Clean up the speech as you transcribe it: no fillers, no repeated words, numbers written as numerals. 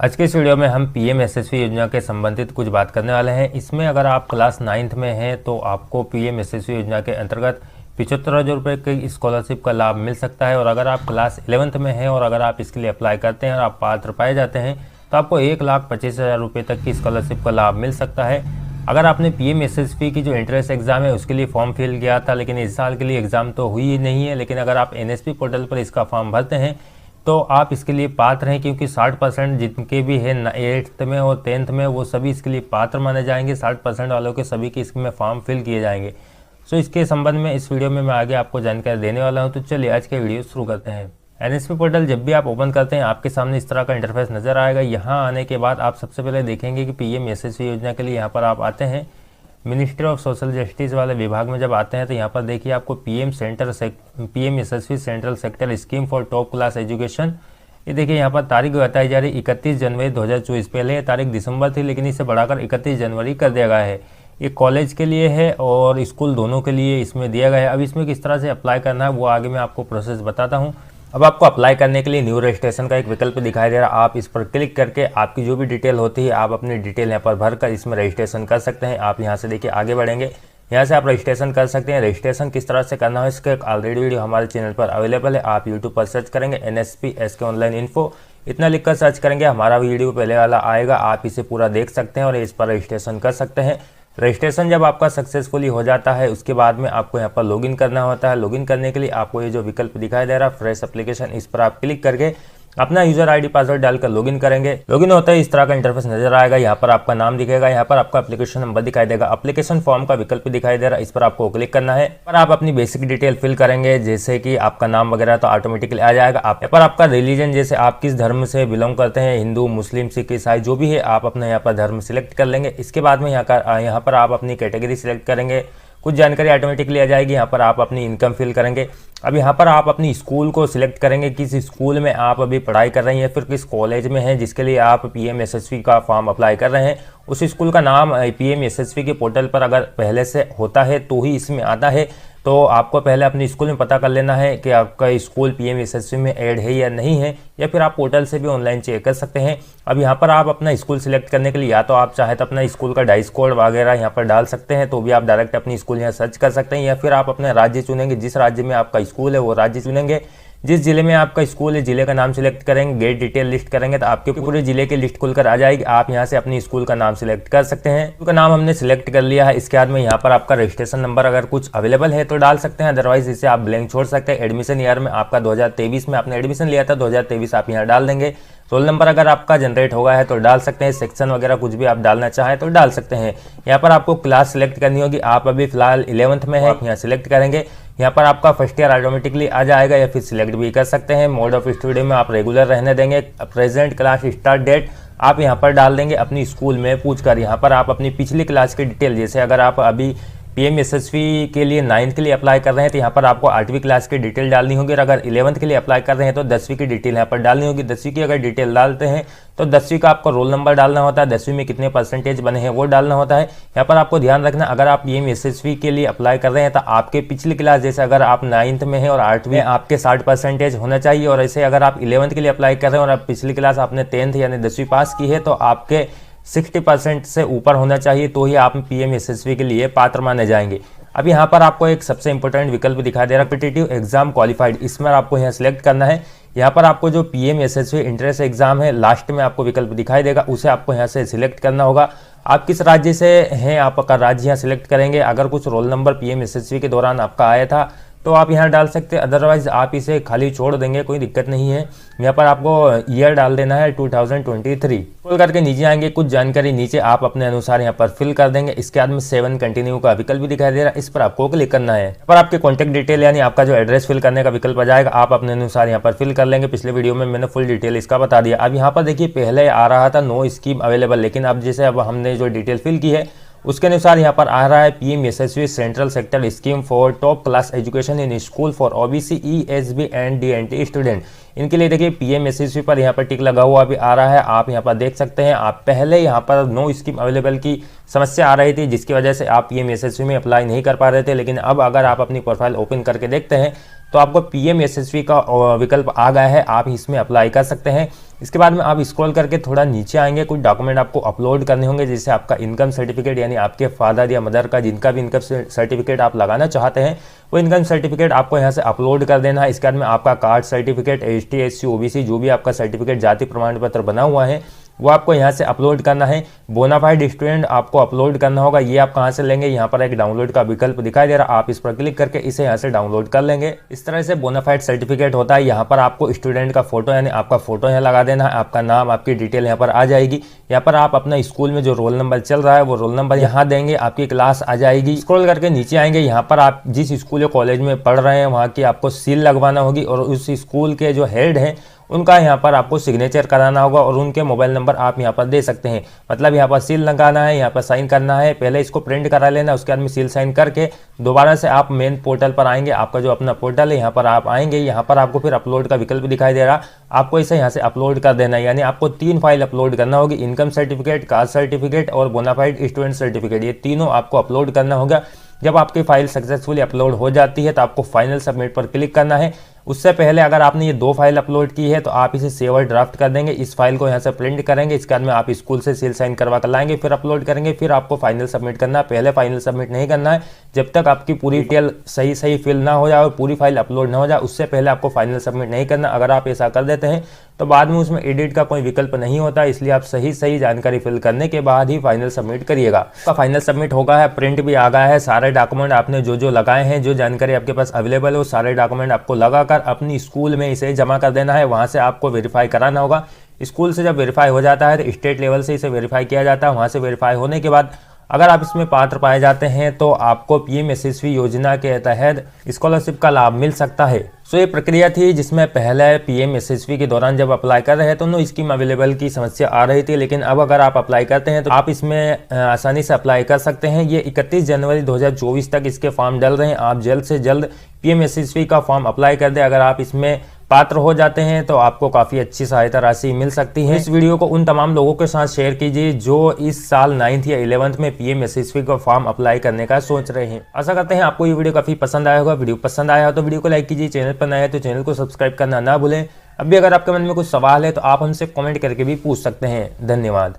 आज के इस वीडियो में हम पीएमएसएसवी योजना के संबंधित कुछ बात करने वाले हैं। इसमें अगर आप क्लास 9th में हैं तो आपको पीएमएसएसवी योजना के अंतर्गत 75,000 रुपये की स्कॉलरशिप का लाभ मिल सकता है। और अगर आप क्लास 11th में हैं और अगर आप इसके लिए अप्लाई करते हैं और आप पात्र पाए जाते हैं तो आपको 1,25,000 रुपये तक की स्कॉलरशिप का लाभ मिल सकता है। अगर आपने पीएमएसएसवी की जो एंट्रेंस एग्ज़ाम है उसके लिए फॉर्म फिल किया था, लेकिन इस साल के लिए एग्ज़ाम तो हुई ही नहीं है, लेकिन अगर आप एनएसपी पोर्टल पर इसका फॉर्म भरते हैं तो आप इसके लिए पात्र हैं, क्योंकि 60% जिनके भी है 8th में और 10th में वो सभी इसके लिए पात्र माने जाएंगे। 60% वालों के सभी के इसमें फॉर्म फिल किए जाएंगे। सो इसके संबंध में इस वीडियो में मैं आगे आपको जानकारी देने वाला हूं। तो चलिए आज के वीडियो शुरू करते हैं। एनएसपी पोर्टल जब भी आप ओपन करते हैं आपके सामने इस तरह का इंटरफेस नजर आएगा। यहाँ आने के बाद आप सबसे पहले देखेंगे कि पीएमएसएसवी योजना के लिए यहाँ पर आप आते हैं। मिनिस्ट्री ऑफ सोशल जस्टिस वाले विभाग में जब आते हैं तो यहाँ पर देखिए आपको PMSSV central sector scheme for top class education, ये देखिए यहाँ पर तारीख बताई जा रही 31 जनवरी 2024। पहले ये तारीख दिसंबर थी, लेकिन इसे बढ़ाकर 31 जनवरी कर दिया गया है। ये कॉलेज के लिए है और स्कूल दोनों के लिए इसमें दिया गया है। अब इसमें किस तरह से अप्लाई करना है वो आगे मैं आपको प्रोसेस बताता हूँ। अब आपको अप्लाई करने के लिए न्यू रजिस्ट्रेशन का एक विकल्प दिखाई दे रहा है। आप इस पर क्लिक करके आपकी जो भी डिटेल होती है आप अपनी डिटेल यहाँ पर भरकर इसमें रजिस्ट्रेशन कर सकते हैं। आप यहाँ से देखिए आगे बढ़ेंगे, यहाँ से आप रजिस्ट्रेशन कर सकते हैं। रजिस्ट्रेशन किस तरह से करना है इसका एक ऑलरेडी वीडियो हमारे चैनल पर अवेलेबल है। आप यूट्यूब पर सर्च करेंगे NSP SK ऑनलाइन इन्फो, इतना लिखकर सर्च करेंगे हमारा वीडियो पहले वाला आएगा। आप इसे पूरा देख सकते हैं और इस पर रजिस्ट्रेशन कर सकते हैं। रजिस्ट्रेशन जब आपका सक्सेसफुली हो जाता है उसके बाद में आपको यहाँ पर लॉगिन करना होता है। लॉगिन करने के लिए आपको ये जो विकल्प दिखाई दे रहा है फ्रेश एप्लीकेशन, इस पर आप क्लिक करके अपना यूजर आईडी पासवर्ड डालकर लॉगिन करेंगे। लॉगिन होता है इस तरह का इंटरफेस नजर आएगा। यहाँ पर आपका नाम दिखेगा, यहाँ पर आपका एप्लीकेशन नंबर दिखाई देगा, एप्लीकेशन फॉर्म का विकल्प दिखाई दे रहा है, इस पर आपको क्लिक करना है। पर आप अपनी बेसिक डिटेल फिल करेंगे, जैसे कि आपका नाम वगैरह तो ऑटोमेटिकली आ जाएगा। आप यहाँ पर आपका रिलीजन, जैसे आप किस धर्म से बिलोंग करते हैं, हिंदू, मुस्लिम, सिख, ईसाई जो भी है आप अपना यहाँ पर धर्म सिलेक्ट कर लेंगे। इसके बाद में यहाँ पर आप अपनी कैटेगरी सिलेक्ट करेंगे, कुछ जानकारी ऑटोमेटिकली आ जाएगी। यहाँ पर आप अपनी इनकम फिल करेंगे। अब यहाँ पर आप अपनी स्कूल को सिलेक्ट करेंगे, किस स्कूल में आप अभी पढ़ाई कर रहे हैं या फिर किस कॉलेज में हैं जिसके लिए आप पीएमएसएसवी का फॉर्म अप्लाई कर रहे हैं। उस स्कूल का नाम पीएमएसएसवी के पोर्टल पर अगर पहले से होता है तो ही इसमें आता है। तो आपको पहले अपने स्कूल में पता कर लेना है कि आपका स्कूल पीएमएसएसवी में ऐड है या नहीं है, या फिर आप पोर्टल से भी ऑनलाइन चेक कर सकते हैं। अब यहाँ पर आप अपना स्कूल सिलेक्ट करने के लिए या तो आप चाहे तो अपना स्कूल का डाइस कोड वगैरह यहाँ पर डाल सकते हैं, तो भी आप डायरेक्ट अपनी स्कूल यहाँ सर्च कर सकते हैं। या फिर आप अपना राज्य चुनेंगे, जिस राज्य में आपका स्कूल है वो राज्य चुनेंगे। जिस जिले में आपका स्कूल है जिले का नाम सिलेक्ट करेंगे, गेट डिटेल लिस्ट करेंगे तो आपके पूरे जिले की लिस्ट खुलकर आ जाएगी। आप यहाँ से अपनी स्कूल का नाम सिलेक्ट कर सकते हैं। स्कूल का नाम हमने सिलेक्ट कर लिया है। इसके बाद में यहाँ पर आपका रजिस्ट्रेशन नंबर अगर कुछ अवेलेबल है तो डाल सकते हैं, अदरवाइज इसे आप ब्लैंक छोड़ सकते हैं। एडमिशन ईयर में आपका 2023 में आपने एडमिशन लिया था, 2023 आप यहाँ डाल देंगे। रोल नंबर अगर आपका जनरेट होगा है तो डाल सकते हैं। सेक्शन वगैरह कुछ भी आप डालना चाहें तो डाल सकते हैं। यहाँ पर आपको क्लास सिलेक्ट करनी होगी। आप अभी फिलहाल 11th में है, आप यहाँ सिलेक्ट करेंगे। यहाँ पर आपका फर्स्ट ईयर ऑटोमेटिकली आ जाएगा, या फिर सिलेक्ट भी कर सकते हैं। मोड ऑफ स्टडी में आप रेगुलर रहने देंगे। प्रेजेंट क्लास स्टार्ट डेट आप यहाँ पर डाल देंगे अपनी स्कूल में पूछकर। यहाँ पर आप अपनी पिछली क्लास की डिटेल, जैसे अगर आप अभी पीएमएसएसवी के लिए 9th के लिए अप्लाई कर रहे हैं तो यहाँ पर आपको 8वीं क्लास की डिटेल डालनी होगी। और अगर 11th के लिए अप्लाई कर रहे हैं तो 10वीं की डिटेल यहाँ पर डालनी होगी। 10वीं की अगर डिटेल डालते हैं तो 10वीं का आपको रोल नंबर डालना होता है, 10वीं में कितने परसेंटेज बने हैं वो डालना होता है। यहाँ पर आपको ध्यान रखना, अगर आप पीएमएसएसवी के लिए अप्लाई कर रहे हैं तो आपके पिछली क्लास, जैसे अगर आप 9th में है और 8वीं में आपके 60% होना चाहिए। और ऐसे अगर आप 11th के लिए अप्लाई कर रहे हैं और आप पिछली क्लास आपने 10th यानी 10वीं पास की है तो आपके 60% से ऊपर होना चाहिए, तो ही आप पीएमएसएसवी के लिए पात्र माने जाएंगे। अब यहाँ पर आपको एक सबसे इंपॉर्टेंट विकल्प दिखाई दे रहा है कॉम्पिटिटिव एग्जाम क्वालिफाइड, इसमें आपको यहाँ सिलेक्ट करना है। यहाँ पर आपको जो पीएमएसएसवी एंट्रेंस एग्जाम है लास्ट में आपको विकल्प दिखाई देगा, उसे आपको यहाँ से सिलेक्ट करना होगा। आप किस राज्य से हैं आपका राज्य यहाँ सिलेक्ट करेंगे। अगर कुछ रोल नंबर पीएमएसएसवी के दौरान आपका आया था तो आप यहाँ डाल सकते हैं, अदरवाइज आप इसे खाली छोड़ देंगे, कोई दिक्कत नहीं है। यहाँ पर आपको ईयर डाल देना है 2023। खोल करके नीचे आएंगे, कुछ जानकारी नीचे आप अपने अनुसार यहाँ पर फिल कर देंगे। इसके बाद में 7 कंटिन्यू का विकल्प भी दिखाई दे रहा है, इस पर आपको क्लिक करना है। यहाँ पर आपके कॉन्टैक्ट डिटेल यानी आपका जो एड्रेस फिल करने का विकल्प आ जाएगा, आप अपने अनुसार यहाँ पर फिल कर लेंगे। पिछले वीडियो में मैंने फुल डिटेल इसका बता दिया। अब यहाँ पर देखिए पहले आ रहा था नो स्कीम अवेलेबल, लेकिन अब जैसे अब हमने जो डिटेल फिल की है उसके अनुसार यहाँ पर आ रहा है PMSSV central sector scheme for top class education in school for OBC ESB and DNT student. इनके लिए देखिए पीएमएसएसवी पर यहाँ पर टिक लगा हुआ भी आ रहा है, आप यहाँ पर देख सकते हैं। आप पहले यहाँ पर नो स्कीम अवेलेबल की समस्या आ रही थी, जिसकी वजह से आप पीएमएसएसवी में अप्लाई नहीं कर पा रहे थे, लेकिन अब अगर आप अपनी प्रोफाइल ओपन करके देखते हैं तो आपको PMSSV का विकल्प आ गया है, आप इसमें अप्लाई कर सकते हैं। इसके बाद में आप स्क्रॉल करके थोड़ा नीचे आएंगे, कुछ डॉक्यूमेंट आपको अपलोड करने होंगे, जैसे आपका इनकम सर्टिफिकेट, यानी आपके फादर या मदर का जिनका भी इनकम सर्टिफिकेट आप लगाना चाहते हैं वो इनकम सर्टिफिकेट आपको यहाँ से अपलोड कर देना है। इसके बाद में आपका caste certificate, ST SC OBC जो भी आपका सर्टिफिकेट जाति प्रमाण पत्र बना हुआ है वो आपको यहाँ से अपलोड करना है। बोनाफाइड स्टूडेंट आपको अपलोड करना होगा, ये आप कहाँ से लेंगे, यहाँ पर एक डाउनलोड का विकल्प दिखाई दे रहा है, आप इस पर क्लिक करके इसे यहाँ से डाउनलोड कर लेंगे। इस तरह से बोनाफाइड सर्टिफिकेट होता है। यहाँ पर आपको स्टूडेंट का फोटो यानी आपका फोटो यहाँ लगा देना है, आपका नाम, आपकी डिटेल यहाँ पर आ जाएगी। यहाँ पर आप अपना स्कूल में जो रोल नंबर चल रहा है वो रोल नंबर यहाँ देंगे, आपकी क्लास आ जाएगी। स्क्रॉल करके नीचे आएंगे, यहाँ पर आप जिस स्कूल या कॉलेज में पढ़ रहे हैं वहाँ की आपको सील लगवाना होगी और उस स्कूल के जो हेड हैं उनका यहाँ पर आपको सिग्नेचर कराना होगा और उनके मोबाइल नंबर आप यहाँ पर दे सकते हैं। मतलब यहाँ पर सील लगाना है, यहाँ पर साइन करना है, पहले इसको प्रिंट करा लेना, उसके बाद में सील साइन करके दोबारा से आप मेन पोर्टल पर आएंगे। आपका जो अपना पोर्टल है यहाँ पर आप आएंगे, यहाँ पर आपको फिर अपलोड का विकल्प दिखाई दे रहा, आपको इसे यहाँ से अपलोड कर देना है। यानी आपको 3 फाइल अपलोड करना होगी, इनकम सर्टिफिकेट, कास्ट सर्टिफिकेट और बोनाफाइड स्टूडेंट सर्टिफिकेट, ये तीनों आपको अपलोड करना होगा। जब आपकी फाइल सक्सेसफुली अपलोड हो जाती है तो आपको फाइनल सबमिट पर क्लिक करना है। उससे पहले अगर आपने ये 2 फाइल अपलोड की है तो आप इसे सेव और ड्राफ्ट कर देंगे, इस फाइल को यहाँ से प्रिंट करेंगे, इसके बाद में आप स्कूल से सील साइन करवा कर लाएंगे, फिर अपलोड करेंगे, फिर आपको फाइनल सबमिट करना है। पहले फाइनल सबमिट नहीं करना है, जब तक आपकी पूरी डिटेल सही फिल ना हो जाए और पूरी फाइल अपलोड ना हो जाए उससे पहले आपको फाइनल सबमिट नहीं करना। अगर आप ऐसा कर देते हैं तो बाद में उसमें एडिट का कोई विकल्प नहीं होता, इसलिए आप सही जानकारी फिल करने के बाद ही फाइनल सबमिट करिएगा। आपका फाइनल सबमिट होगा है, प्रिंट भी आ गया है, सारे डॉक्यूमेंट आपने जो लगाए हैं, जो जानकारी आपके पास अवेलेबल है वो सारे डॉक्यूमेंट आपको लगाकर अपनी स्कूल में इसे जमा कर देना है। वहां से आपको वेरीफाई कराना होगा। स्कूल से जब वेरीफाई हो जाता है तो स्टेट लेवल से इसे वेरीफाई किया जाता है। वहां से वेरीफाई होने के बाद अगर आप इसमें पात्र पाए जाते हैं तो आपको PMSSV योजना के तहत स्कॉलरशिप का लाभ मिल सकता है। सो ये प्रक्रिया थी जिसमें पहले PMSSV के दौरान जब अप्लाई कर रहे थे तो नो स्कीम अवेलेबल की समस्या आ रही थी, लेकिन अब अगर आप अप्लाई करते हैं तो आप इसमें आसानी से अप्लाई कर सकते हैं। ये 31 जनवरी 2024 तक इसके फॉर्म डल रहे हैं, आप जल्द से जल्द PMSSV का फॉर्म अप्लाई कर दें। अगर आप इसमें पात्र हो जाते हैं तो आपको काफ़ी अच्छी सहायता राशि मिल सकती है। इस वीडियो को उन तमाम लोगों के साथ शेयर कीजिए जो इस साल 9th या 11th में PMSSV का फॉर्म अप्लाई करने का सोच रहे हैं। आशा करते हैं आपको ये वीडियो काफ़ी पसंद आया होगा। वीडियो पसंद आया हो तो वीडियो को लाइक कीजिए, चैनल पर नया है तो चैनल को सब्सक्राइब करना ना भूलें। अब भी अगर आपके मन में कुछ सवाल है तो आप हमसे कमेंट करके भी पूछ सकते हैं। धन्यवाद।